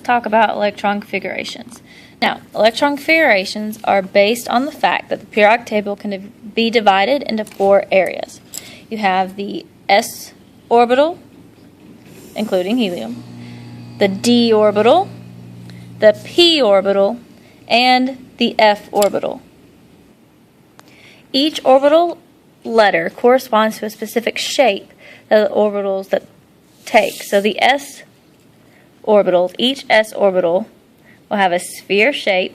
let's talk about electron configurations. Now, electron configurations are based on the fact that the periodic table can be divided into 4 areas. You have the s orbital, including helium, the d orbital, the p orbital, and the f orbital. Each orbital letter corresponds to a specific shape of the orbitals that take. So the s orbitals, each s orbital will have a sphere shape.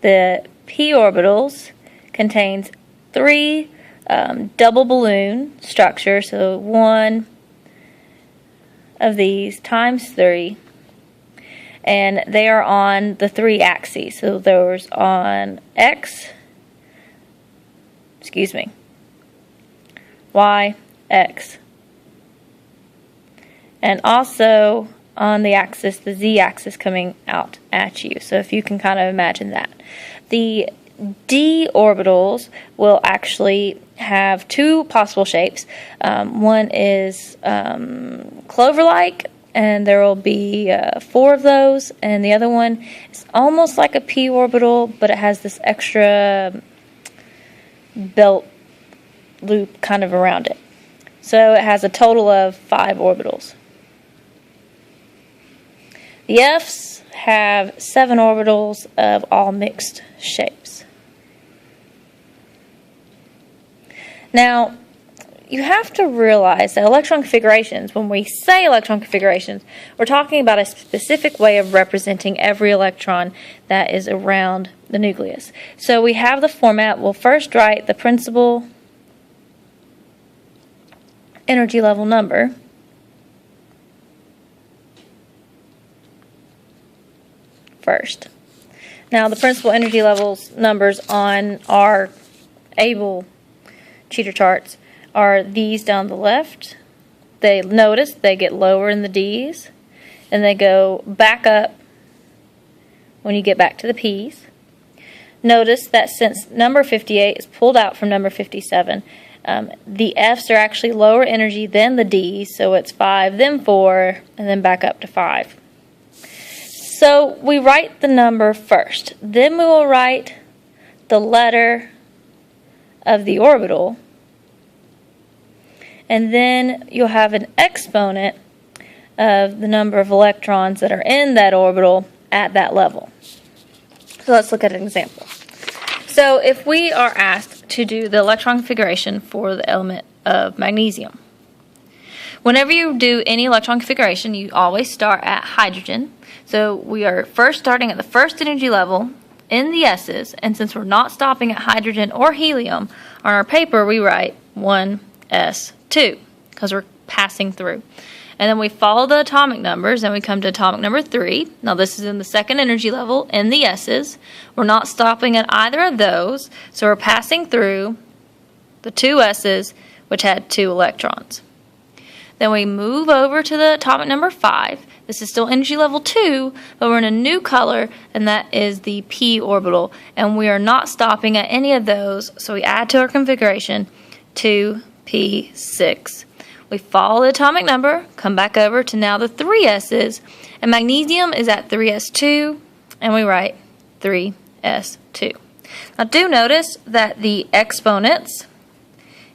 The p orbitals contains 3 double balloon structures, so one of these times 3, and they are on the 3 axes. So there's on y, x, and also on the axis, the z-axis coming out at you. So if you can kind of imagine that. The d orbitals will actually have 2 possible shapes. One is clover-like, and there will be 4 of those, and the other one is almost like a p orbital, but it has this extra belt loop kind of around it. So it has a total of 5 orbitals. The F's have 7 orbitals of all mixed shapes. Now, you have to realize that electron configurations, when we say electron configurations, we're talking about a specific way of representing every electron that is around the nucleus. So we have the format. We'll first write the principal energy level number. First. Now the principal energy levels numbers on our able cheater charts are these down the left. They notice they get lower in the D's, and they go back up when you get back to the P's. Notice that since number 58 is pulled out from number 57, the F's are actually lower energy than the D's, so it's 5, then 4, and then back up to 5. So we write the number first. Then we will write the letter of the orbital. And then you'll have an exponent of the number of electrons that are in that orbital at that level. So let's look at an example. So if we are asked to do the electron configuration for the element of magnesium, whenever you do any electron configuration, you always start at hydrogen. So we are first starting at the first energy level in the S's, and since we're not stopping at hydrogen or helium, on our paper we write 1s2 because we're passing through. And then we follow the atomic numbers, and we come to atomic number 3. Now this is in the second energy level in the S's. We're not stopping at either of those, so we're passing through the 2 S's, which had 2 electrons. Then we move over to the atomic number 5. This is still energy level 2, but we're in a new color, and that is the p orbital. And we are not stopping at any of those, so we add to our configuration 2p6. We follow the atomic number, come back over to now the 3 S's, and magnesium is at 3s2, and we write 3s2. Now do notice that the exponents,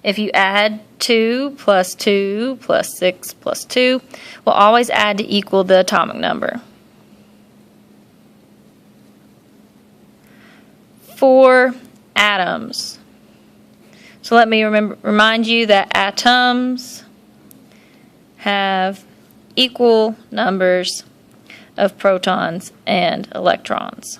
if you add 2 plus 2 plus 6 plus 2, will always add to equal the atomic number. For atoms, so let me remind you that atoms have equal numbers of protons and electrons.